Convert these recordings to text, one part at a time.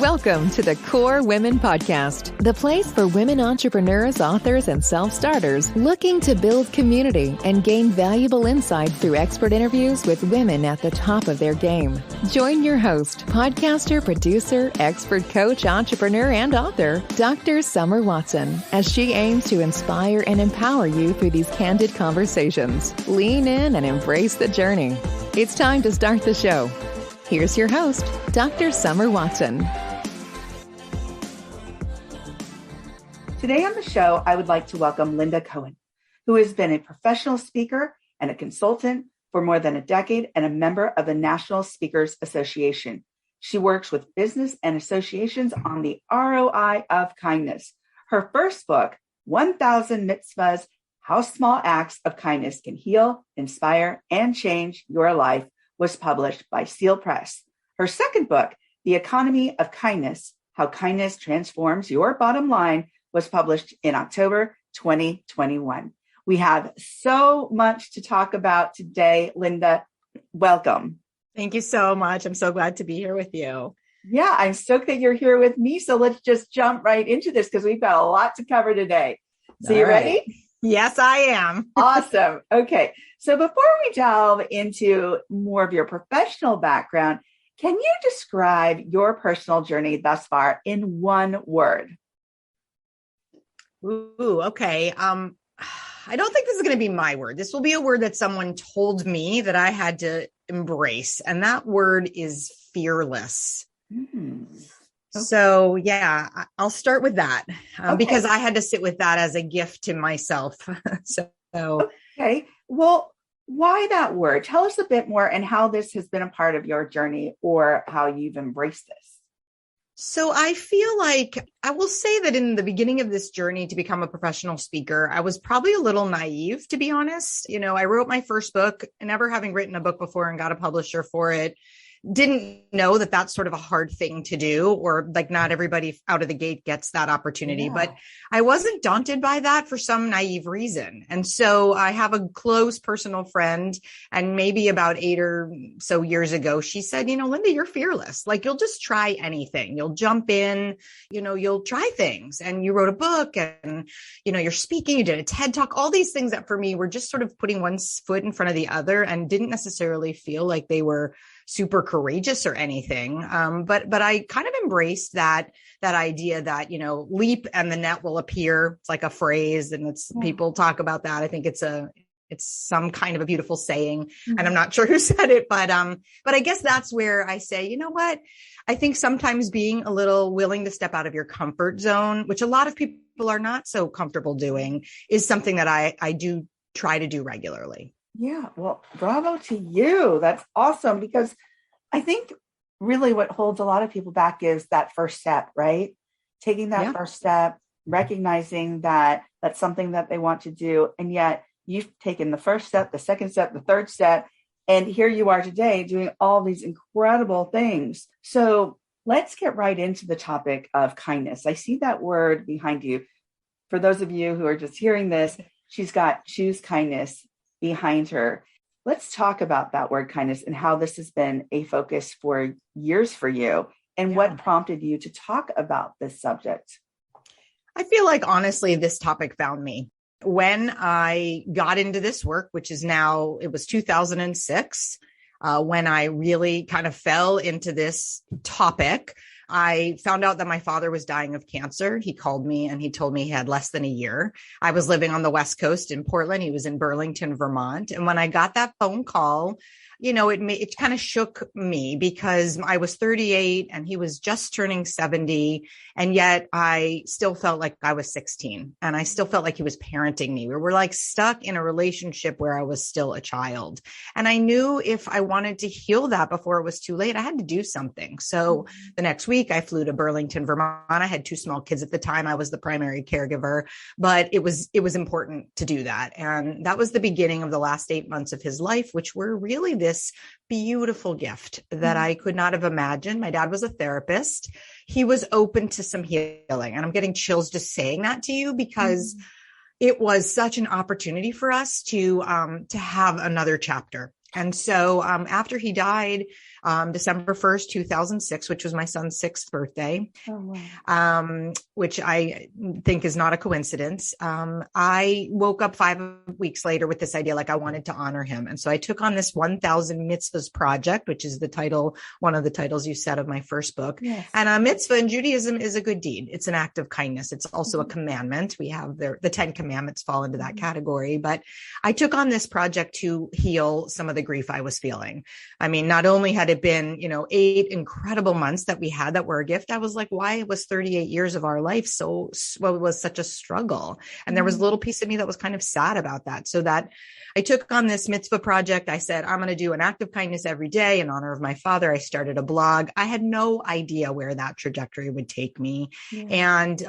Welcome to the Core Women Podcast, the place for women entrepreneurs, authors, and self-starters looking to build community and gain valuable insight through expert interviews with women at the top of their game. Join your host, podcaster, producer, expert coach, entrepreneur, and author, Dr. Summer Watson, as she aims to inspire and empower you through these candid conversations. Lean in and embrace the journey. It's time to start the show. Here's your host, Dr. Summer Watson. Today on the show, I would like to welcome Linda Cohen, who has been a professional speaker and a consultant for more than a decade and a member of the National Speakers Association. She works with business and associations on the ROI of kindness. Her first book, 1,000 Mitzvahs, How Small Acts of Kindness Can Heal, Inspire, and Change Your Life, was published by Seal Press. Her second book, The Economy of Kindness, How Kindness Transforms Your Bottom Line, was published in October 2021. We have so much to talk about today. Linda, welcome. Thank you so much. I'm so glad to be here with you. Yeah, I'm stoked that you're here with me. So let's just jump right into this because we've got a lot to cover today. So you ready? Yes, I am. Awesome. Okay. So before we delve into more of your professional background, can you describe your personal journey thus far in one word? Ooh, okay. I don't think this is going to be my word. This will be a word that someone told me that I had to embrace. And that word is fearless. Okay. So yeah, I'll start with that because I had to sit with that as a gift to myself. Okay. Well, why that word? Tell us a bit more and how this has been a part of your journey or how you've embraced this. So I feel like I will say that in the beginning of this journey to become a professional speaker, I was probably a little naive, to be honest. You know, I wrote my first book, never having written a book before and got a publisher for it. Didn't know that that's sort of a hard thing to do, or like not everybody out of the gate gets that opportunity, but I wasn't daunted by that for some naive reason. And so I have a close personal friend, and maybe about 8 or so years ago, she said, you know, Linda, you're fearless. Like you'll just try anything. You'll jump in, you know, you'll try things. And you wrote a book and, you know, you're speaking, you did a TED Talk, all these things that for me were just sort of putting one foot in front of the other and didn't necessarily feel like they were super courageous or anything. But I kind of embraced that idea that, you know, leap and the net will appear. It's like a phrase and people talk about that. I think it's some kind of a beautiful saying and I'm not sure who said it, but I guess that's where I say, you know what? I think sometimes being a little willing to step out of your comfort zone, which a lot of people are not so comfortable doing, is something that I do try to do regularly. Yeah, well, bravo to you. That's awesome because I think really what holds a lot of people back is that first step, right? Taking that first step, recognizing that that's something that they want to do. And yet you've taken the first step, the second step, the third step, and here you are today doing all these incredible things. So let's get right into the topic of kindness. I see that word behind you. For those of you who are just hearing this, she's got choose kindness behind her. Let's talk about that word kindness and how this has been a focus for years for you and what prompted you to talk about this subject. I feel like honestly, this topic found me when I got into this work, which is now, it was 2006, when I really kind of fell into this topic. I found out that my father was dying of cancer. He called me and he told me he had less than a year. I was living on the West Coast in Portland. He was in Burlington, Vermont. And when I got that phone call, you know, it kind of shook me because I was 38 and he was just turning 70. And yet I still felt like I was 16 and I still felt like he was parenting me. We were like stuck in a relationship where I was still a child. And I knew if I wanted to heal that before it was too late, I had to do something. So the next week I flew to Burlington, Vermont. I had 2 small kids at the time. I was the primary caregiver, but it was important to do that. And that was the beginning of the last 8 months of his life, which were really this beautiful gift that I could not have imagined. My dad was a therapist. He was open to some healing. And I'm getting chills just saying that to you because it was such an opportunity for us to have another chapter. And so after he died, December 1st, 2006, which was my son's 6th birthday, Oh, wow. which I think is not a coincidence. I woke up 5 weeks later with this idea, like I wanted to honor him. And so I took on this 1,000 mitzvahs project, which is the title, one of the titles you said of my first book. Yes. And a mitzvah in Judaism is a good deed. It's an act of kindness. It's also a commandment. We have the 10 commandments fall into that category, but I took on this project to heal some of the grief I was feeling. I mean, not only had it been, 8 incredible months that we had that were a gift, I was like, why was 38 years of our life was such a struggle? And there was a little piece of me that was kind of sad about that. So that I took on this mitzvah project. I said, I'm going to do an act of kindness every day in honor of my father. I started a blog. I had no idea where that trajectory would take me. Yeah. And,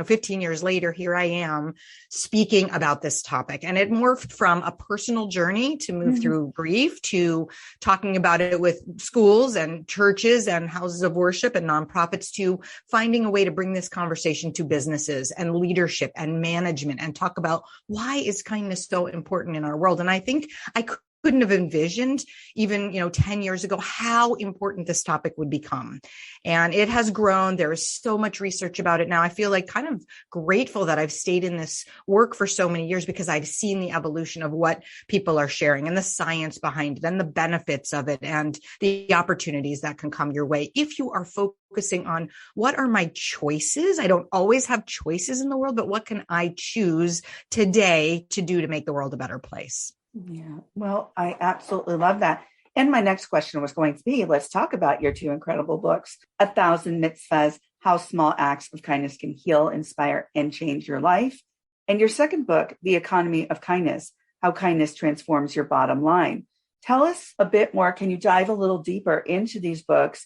15 years later, here I am speaking about this topic. And it morphed from a personal journey to move through grief to talking about it with schools and churches and houses of worship and nonprofits to finding a way to bring this conversation to businesses and leadership and management and talk about why is kindness so important in our world. And I think I couldn't have envisioned even, 10 years ago, how important this topic would become. And it has grown. There is so much research about it now. I feel like kind of grateful that I've stayed in this work for so many years because I've seen the evolution of what people are sharing and the science behind it and the benefits of it and the opportunities that can come your way. If you are focusing on what are my choices, I don't always have choices in the world, but what can I choose today to do to make the world a better place? Yeah, well, I absolutely love that. And my next question was going to be, let's talk about your 2 incredible books, 1,000 Mitzvahs, How Small Acts of Kindness Can Heal, Inspire, and Change Your Life. And your second book, The Economy of Kindness, How Kindness Transforms Your Bottom Line. Tell us a bit more. Can you dive a little deeper into these books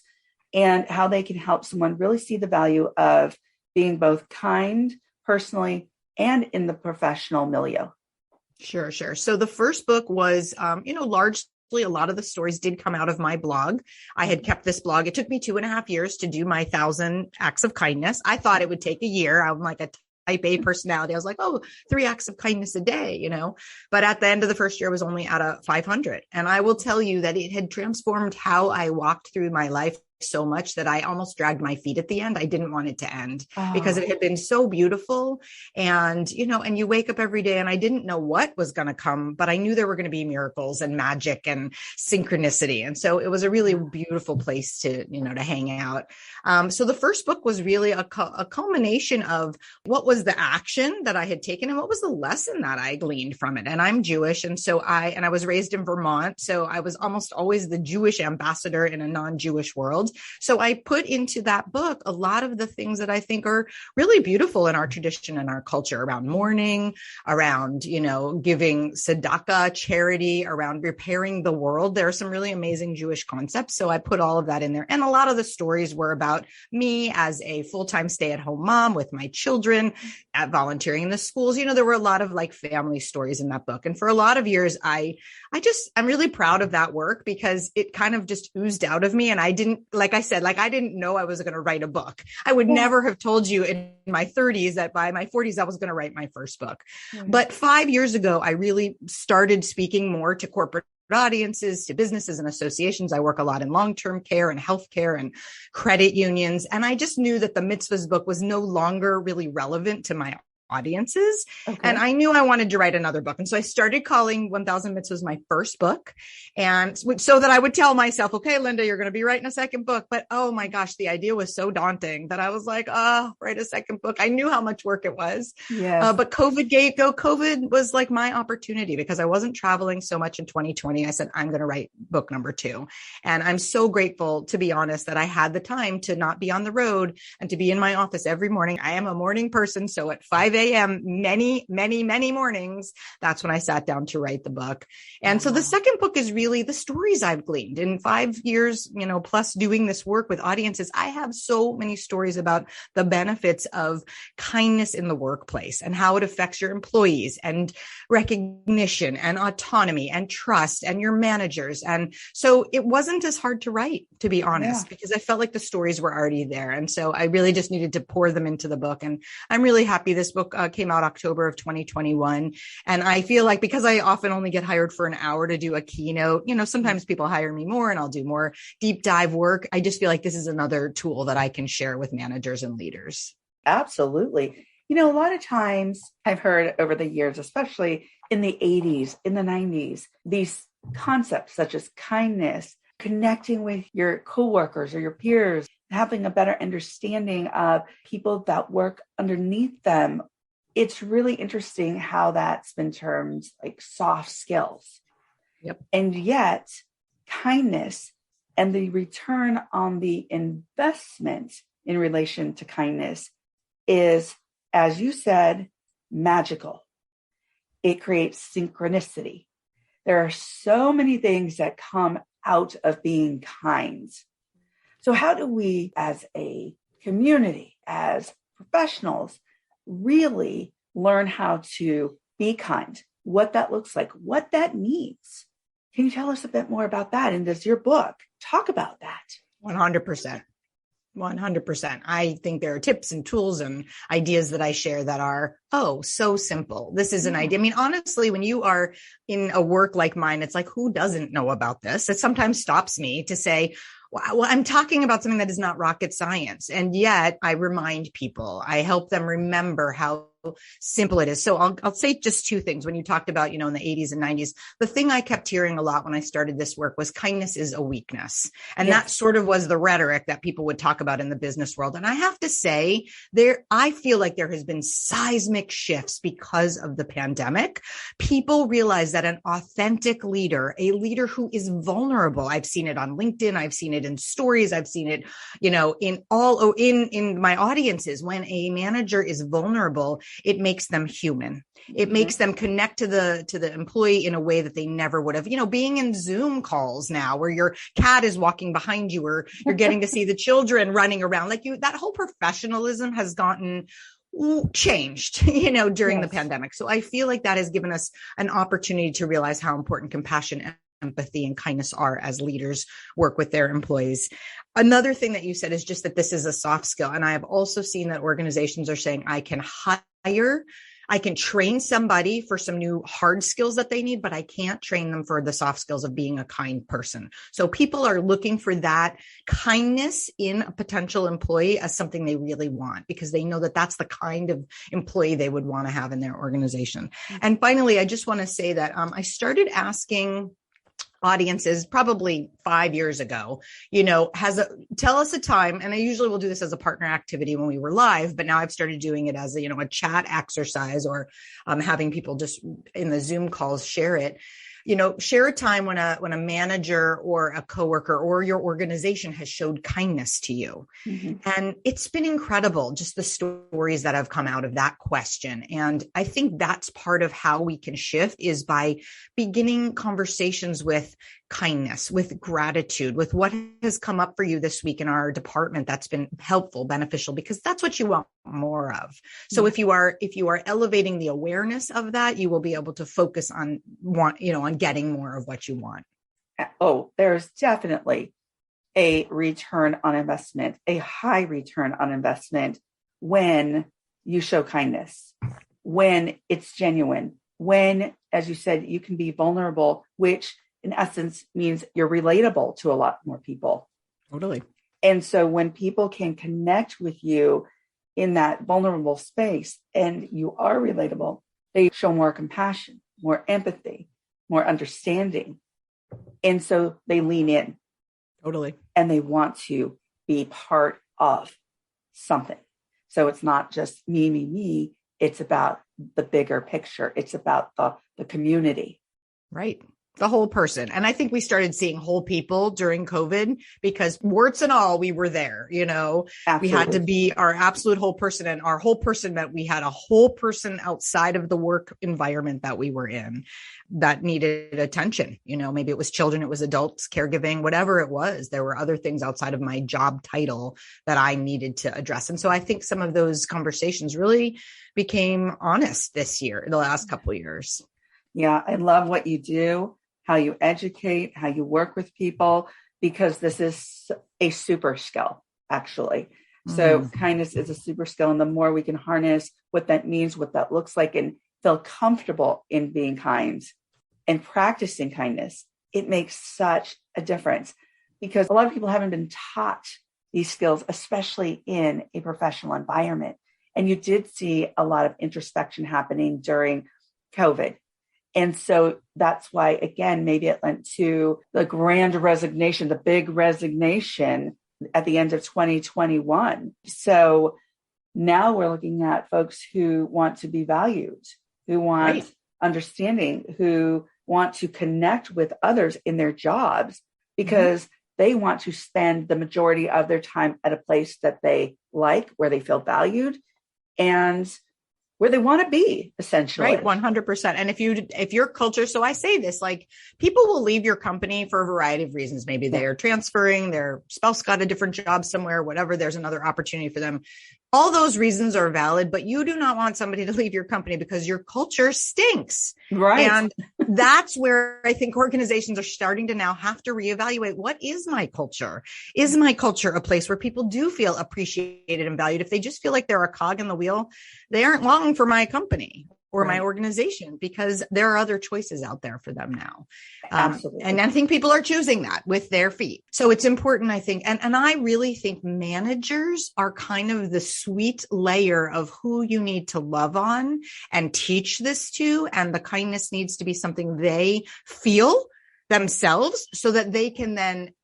and how they can help someone really see the value of being both kind personally and in the professional milieu? Sure. So the first book was, largely a lot of the stories did come out of my blog. I had kept this blog. It took me 2.5 years to do my 1,000 acts of kindness. I thought it would take a year. I'm like a type A personality. I was like, 3 acts of kindness a day, but at the end of the first year, I was only at a 500. And I will tell you that it had transformed how I walked through my life so much that I almost dragged my feet at the end. I didn't want it to end because it had been so beautiful. And, and you wake up every day and I didn't know what was going to come, but I knew there were going to be miracles and magic and synchronicity. And so it was a really beautiful place to hang out. So the first book was really a culmination of what was the action that I had taken and what was the lesson that I gleaned from it. And I'm Jewish. And so I was raised in Vermont. So I was almost always the Jewish ambassador in a non-Jewish world. So I put into that book a lot of the things that I think are really beautiful in our tradition and our culture around mourning, around, giving tzedakah, charity, around repairing the world. There are some really amazing Jewish concepts. So I put all of that in there. And a lot of the stories were about me as a full-time stay-at-home mom with my children, at volunteering in the schools. There were a lot of family stories in that book. And for a lot of years, I'm really proud of that work because it kind of just oozed out of me. And I didn't, like I said, I didn't know I was going to write a book. I would never have told you in my 30s that by my 40s, I was going to write my first book. But 5 years ago, I really started speaking more to corporate audiences, to businesses and associations. I work a lot in long-term care and healthcare and credit unions. And I just knew that the Mitzvahs book was no longer really relevant to my audiences. Okay. And I knew I wanted to write another book. And so I started calling 1,000 Mitzvahs my first book. And so that I would tell myself, okay, Linda, you're going to be writing a second book. But oh my gosh, the idea was so daunting that I was like, write a second book. I knew how much work it was. Yes. But COVID was like my opportunity because I wasn't traveling so much in 2020. I said, I'm going to write book number 2. And I'm so grateful, to be honest, that I had the time to not be on the road and to be in my office every morning. I am a morning person. So at 5 a.m., many mornings, that's when I sat down to write the book. And so the second book is really the stories I've gleaned in 5 years, plus doing this work with audiences. I have so many stories about the benefits of kindness in the workplace and how it affects your employees and recognition and autonomy and trust and your managers. And so it wasn't as hard to write, to be honest, because I felt like the stories were already there. And so I really just needed to pour them into the book. And I'm really happy this book book came out October of 2021. And I feel like because I often only get hired for an hour to do a keynote, sometimes people hire me more and I'll do more deep dive work. I just feel like this is another tool that I can share with managers and leaders. Absolutely. A lot of times I've heard over the years, especially in the 80s, in the 90s, these concepts such as kindness, connecting with your coworkers or your peers, having a better understanding of people that work underneath them. It's really interesting how that's been termed like soft skills. Yep. And yet kindness and the return on the investment in relation to kindness is, as you said, magical. It creates synchronicity. There are so many things that come out of being kind. So how do we, as a community, as professionals, really learn how to be kind, what that looks like, what that means? Can you tell us a bit more about that? And does your book talk about that? 100%. 100%. I think there are tips and tools and ideas that I share that are, so simple. This is an idea. I mean, honestly, when you are in a work like mine, it's like, who doesn't know about this? It sometimes stops me to say, well, I'm talking about something that is not rocket science. And yet I remind people, I help them remember how simple it is. So I'll say just two things. When you talked about, in the 80s and 90s, the thing I kept hearing a lot when I started this work was kindness is a weakness. And that sort of was the rhetoric that people would talk about in the business world. And I have to say I feel like there has been seismic shifts because of the pandemic. People realize that an authentic leader, a leader who is vulnerable, I've seen it on LinkedIn, I've seen it in stories, I've seen it, in my audiences, when a manager is vulnerable, it makes them human. It makes them connect to the employee in a way that they never would have. Being in Zoom calls now where your cat is walking behind you or you're getting to see the children running around, that whole professionalism has gotten changed, during the pandemic. So I feel like that has given us an opportunity to realize how important compassion, empathy, and kindness are as leaders work with their employees. Another thing that you said is just that this is a soft skill. And I have also seen that organizations are saying, I can train somebody for some new hard skills that they need, but I can't train them for the soft skills of being a kind person. So people are looking for that kindness in a potential employee as something they really want, because they know that that's the kind of employee they would want to have in their organization. And finally, I just want to say that I started asking audiences probably 5 years ago, tell us a time. And I usually will do this as a partner activity when we were live, but now I've started doing it as a chat exercise, or having people just in the Zoom calls share it. Share a time when a manager or a coworker or your organization has showed kindness to you. And it's been incredible, just the stories that have come out of that question. And I think that's part of how we can shift, is by beginning conversations with kindness, with gratitude, with what has come up for you this week in our department that's been helpful, beneficial, because that's what you want more of. So if you are elevating the awareness of that, you will be able to focus on getting more of what you want. Oh, there's definitely a return on investment, a high return on investment when you show kindness, when it's genuine, when, as you said, you can be vulnerable, which in essence means you're relatable to a lot more people. Totally. And so when people can connect with you in that vulnerable space and you are relatable, they show more compassion, more empathy, more understanding. And so they lean in. Totally. And they want to be part of something. So it's not just me. It's about the bigger picture. It's about the community. Right. The whole person. And I think we started seeing whole people during COVID, because warts and all, we were there, Absolutely. We had to be our absolute whole person, and our whole person meant we had a whole person outside of the work environment that we were in that needed attention. Maybe it was children, it was adults, caregiving, whatever it was. There were other things outside of my job title that I needed to address. And so I think some of those conversations really became honest this year, the last couple of years. Yeah. I love what you do, how you educate, how you work with people, because this is a super skill, actually. So kindness is a super skill. And the more we can harness what that means, what that looks like, and feel comfortable in being kind and practicing kindness, it makes such a difference, because a lot of people haven't been taught these skills, especially in a professional environment. And you did see a lot of introspection happening during COVID. And so that's why, again, maybe it lent to the grand resignation, the big resignation at the end of 2021. So now we're looking at folks who want to be valued, who want understanding, who want to connect with others in their jobs, because they want to spend the majority of their time at a place that they like, where they feel valued, and where they want to be, essentially. Right. 100%. And if your culture, so I say this, like, people will leave your company for a variety of reasons. Maybe they are transferring, their spouse got a different job somewhere, whatever, there's another opportunity for them. All those reasons are valid, but you do not want somebody to leave your company because your culture stinks. Right. And that's where I think organizations are starting to now have to reevaluate, what is my culture? Is my culture a place where people do feel appreciated and valued? If they just feel like they're a cog in the wheel, they aren't long for my company or my organization, because there are other choices out there for them now. Absolutely. And I think people are choosing that with their feet. So it's important, I think. And I really think managers are kind of the sweet layer of who you need to love on and teach this to. And the kindness needs to be something they feel themselves so that they can then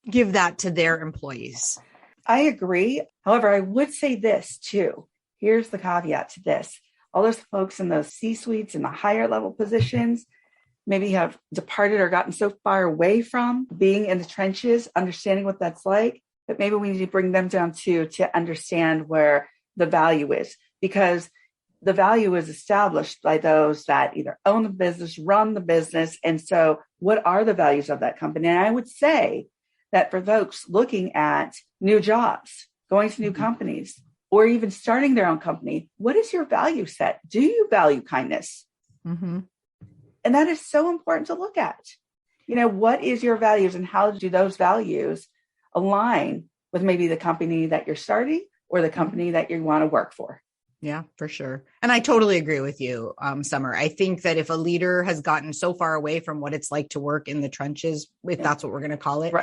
give that to their employees. I agree. However, I would say this too. Here's the caveat to this. All those folks in those C-suites and the higher level positions maybe have departed or gotten so far away from being in the trenches, understanding what that's like, that maybe we need to bring them down to understand where the value is, because the value is established by those that either own the business, run the business. And so what are the values of that company? And I would say that for folks looking at new jobs, going to new companies, or even starting their own company, what is your value set? Do you value kindness? And that is so important to look at. You know, what is your values, and how do those values align with maybe the company that you're starting or the company that you want to work for? Yeah, for sure. And I totally agree with you, Summer. I think that if a leader has gotten so far away from what it's like to work in the trenches, if that's what we're going to call it,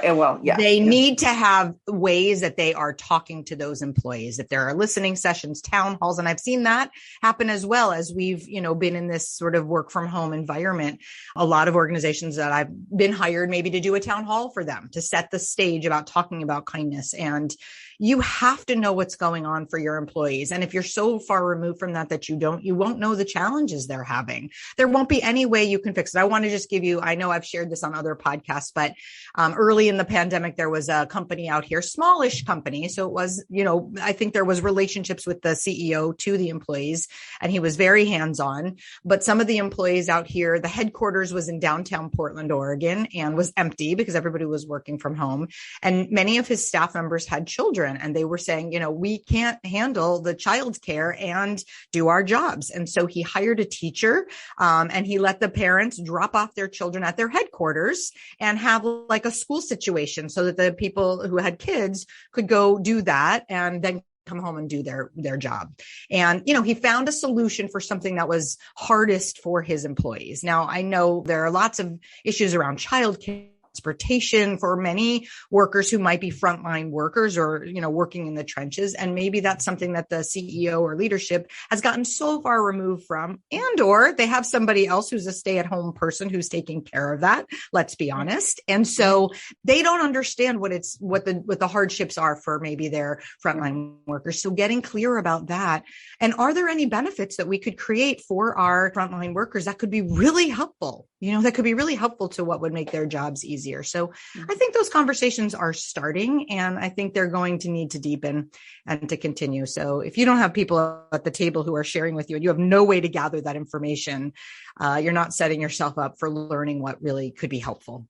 they need to have ways that they are talking to those employees. If there are listening sessions, town halls, and I've seen that happen as well as we've, been in this sort of work from home environment. A lot of organizations that I've been hired maybe to do a town hall for them to set the stage about talking about kindness. And you have to know what's going on for your employees. And if you're so far removed from that you won't know the challenges they're having. There won't be any way you can fix it. I want to just give you, I know I've shared this on other podcasts, but early in the pandemic, there was a company out here, smallish company. So it was, I think there was relationships with the CEO to the employees, and he was very hands-on. But some of the employees out here, the headquarters was in downtown Portland, Oregon, and was empty because everybody was working from home. And many of his staff members had children, and they were saying, we can't handle the childcare and do our jobs. And so he hired a teacher, and he let the parents drop off their children at their headquarters and have like a school situation so that the people who had kids could go do that and then come home and do their job. And, he found a solution for something that was hardest for his employees. Now, I know there are lots of issues around childcare, transportation for many workers who might be frontline workers or, working in the trenches. And maybe that's something that the CEO or leadership has gotten so far removed from, and or they have somebody else who's a stay-at-home person who's taking care of that. Let's be honest. And so they don't understand what the hardships are for maybe their frontline workers. So getting clear about that. And are there any benefits that we could create for our frontline workers that could be really helpful? That could be really helpful to what would make their jobs easier. So I think those conversations are starting, and I think they're going to need to deepen and to continue. So if you don't have people at the table who are sharing with you and you have no way to gather that information, you're not setting yourself up for learning what really could be helpful.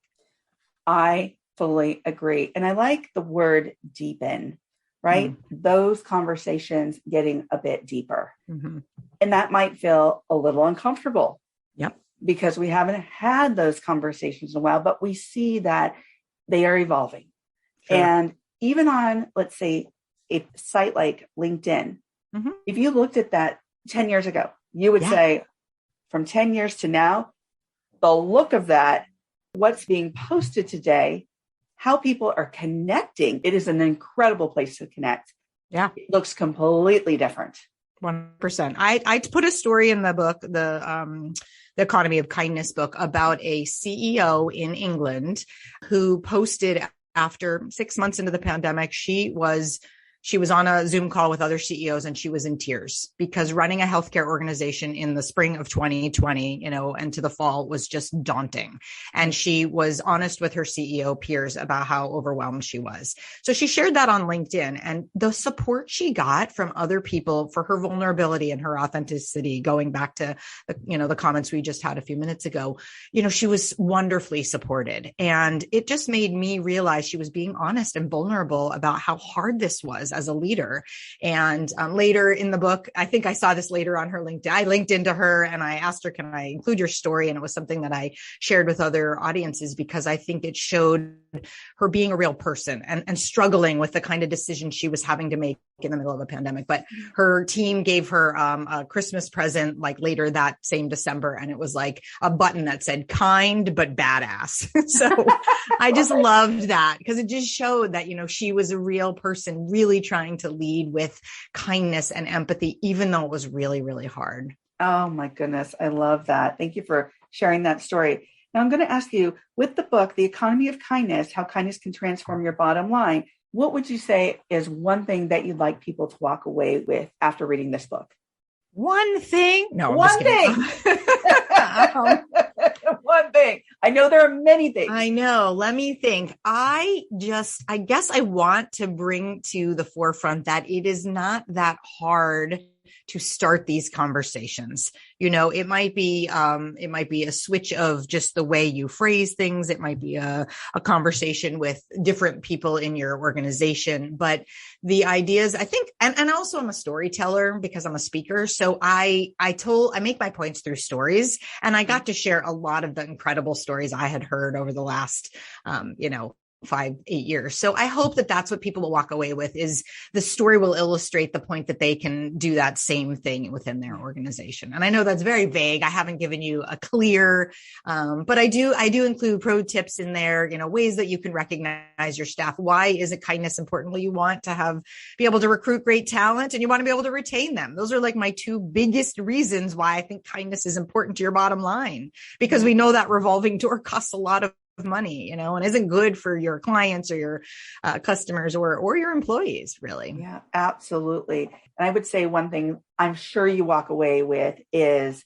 I fully agree. And I like the word deepen, right? Those conversations getting a bit deeper. And that might feel a little uncomfortable. Yep. Because we haven't had those conversations in a while, but we see that they are evolving. Sure. And even on, let's say, a site like LinkedIn, Mm-hmm. if you looked at that 10 years ago, you would say from 10 years to now, the look of that, what's being posted today, how people are connecting, it is an incredible place to connect. Yeah. It looks completely different. 100%. I put a story in the book, the Economy of Kindness book, about a CEO in England who posted after 6 months into the pandemic, she was on a Zoom call with other CEOs and she was in tears because running a healthcare organization in the spring of 2020, and to the fall was just daunting. And she was honest with her CEO peers about how overwhelmed she was. So she shared that on LinkedIn, and the support she got from other people for her vulnerability and her authenticity, going back to the comments we just had a few minutes ago, she was wonderfully supported. And it just made me realize she was being honest and vulnerable about how hard this was as a leader. And later in the book, I think I saw this later on her LinkedIn. I linked into her and I asked her, can I include your story? And it was something that I shared with other audiences because I think it showed her being a real person and struggling with the kind of decision she was having to make in the middle of a pandemic. But her team gave her a Christmas present like later that same December. And it was like a button that said kind, but badass. So I just loved that because it just showed that, she was a real person, really trying to lead with kindness and empathy, even though it was really, really hard. Oh my goodness. I love that. Thank you for sharing that story. Now I'm going to ask you, with the book, The Economy of Kindness, How Kindness Can Transform Your Bottom Line, what would you say is one thing that you'd like people to walk away with after reading this book? One thing? No, one thing. One thing. I know there are many things. I know. Let me think. I guess I want to bring to the forefront that it is not that hard to start these conversations. It might be a switch of just the way you phrase things. It might be a conversation with different people in your organization, but the ideas, I think, and also I'm a storyteller because I'm a speaker. So I make my points through stories, and I got to share a lot of the incredible stories I had heard over the last, 5-8 years. So I hope that that's what people will walk away with, is the story will illustrate the point that they can do that same thing within their organization. And I know that's very vague. I haven't given you a clear, but I do include pro tips in there, ways that you can recognize your staff. Why isn't kindness important? Well, you want to be able to recruit great talent and you want to be able to retain them. Those are like my two biggest reasons why I think kindness is important to your bottom line, because we know that revolving door costs a lot of money, and isn't good for your clients or your customers or your employees, really. Yeah, absolutely. And I would say one thing I'm sure you walk away with is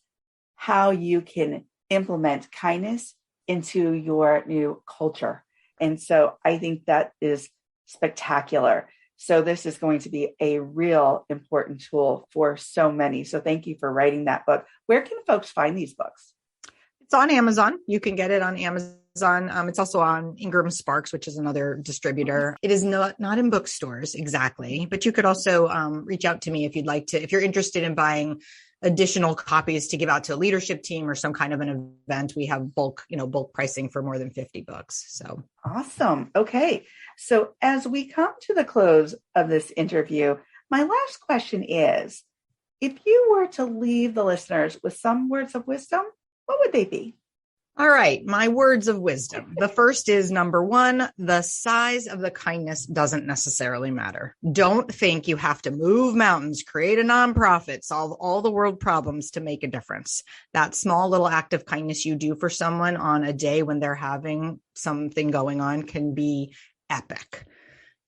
how you can implement kindness into your new culture. And so I think that is spectacular. So this is going to be a real important tool for so many. So thank you for writing that book. Where can folks find these books? It's on Amazon. You can get it on Amazon. It's also on Ingram Sparks, which is another distributor. It is not in bookstores exactly, but you could also reach out to me if you'd like to, if you're interested in buying additional copies to give out to a leadership team or some kind of an event. We have bulk pricing for more than 50 books. So awesome. Okay. So as we come to the close of this interview, my last question is, if you were to leave the listeners with some words of wisdom, what would they be? All right. My words of wisdom. The first is, number one, the size of the kindness doesn't necessarily matter. Don't think you have to move mountains, create a nonprofit, solve all the world problems to make a difference. That small little act of kindness you do for someone on a day when they're having something going on can be epic.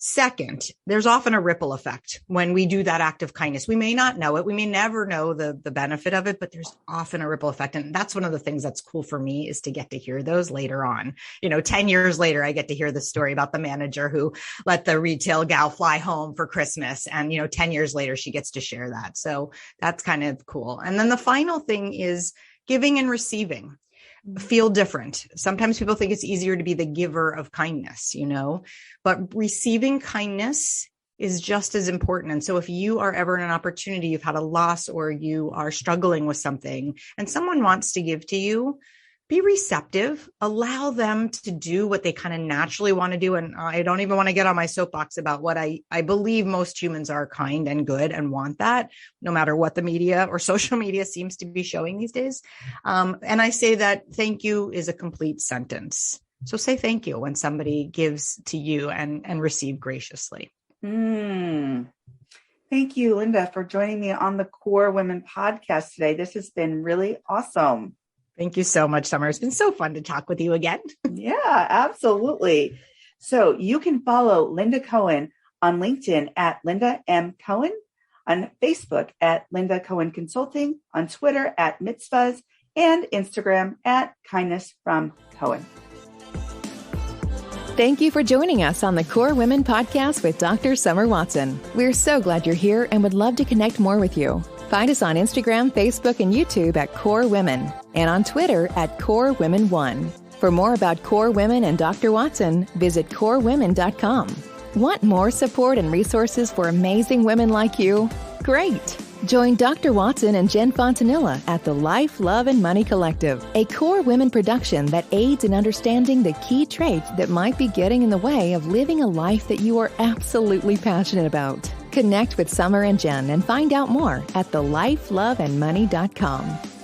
Second, there's often a ripple effect when we do that act of kindness. We may not know it. We may never know the benefit of it, but there's often a ripple effect. And that's one of the things that's cool for me, is to get to hear those later on. 10 years later, I get to hear the story about the manager who let the retail gal fly home for Christmas. And, 10 years later, she gets to share that. So that's kind of cool. And then the final thing is giving and receiving. Feel different. Sometimes people think it's easier to be the giver of kindness, but receiving kindness is just as important. And so if you are ever in an opportunity, you've had a loss or you are struggling with something and someone wants to give to you, be receptive, allow them to do what they kind of naturally want to do. And I don't even want to get on my soapbox about what I believe most humans are kind and good and want that, no matter what the media or social media seems to be showing these days. And I say that thank you is a complete sentence. So say thank you when somebody gives to you and receive graciously. Thank you, Linda, for joining me on the Core Women podcast today. This has been really awesome. Thank you so much, Summer. It's been so fun to talk with you again. Yeah, absolutely. So you can follow Linda Cohen on LinkedIn at Linda M. Cohen, on Facebook at Linda Cohen Consulting, on Twitter at Mitzvahs, and Instagram at Kindness from Cohen. Thank you for joining us on the Core Women podcast with Dr. Summer Watson. We're so glad you're here and would love to connect more with you. Find us on Instagram, Facebook, and YouTube at Core Women, and on Twitter at Core Women 1. For more about Core Women and Dr. Watson, visit corewomen.com. Want more support and resources for amazing women like you? Great! Join Dr. Watson and Jen Fontanilla at the Life, Love, and Money Collective, a Core Women production that aids in understanding the key traits that might be getting in the way of living a life that you are absolutely passionate about. Connect with Summer and Jen and find out more at thelifeloveandmoney.com.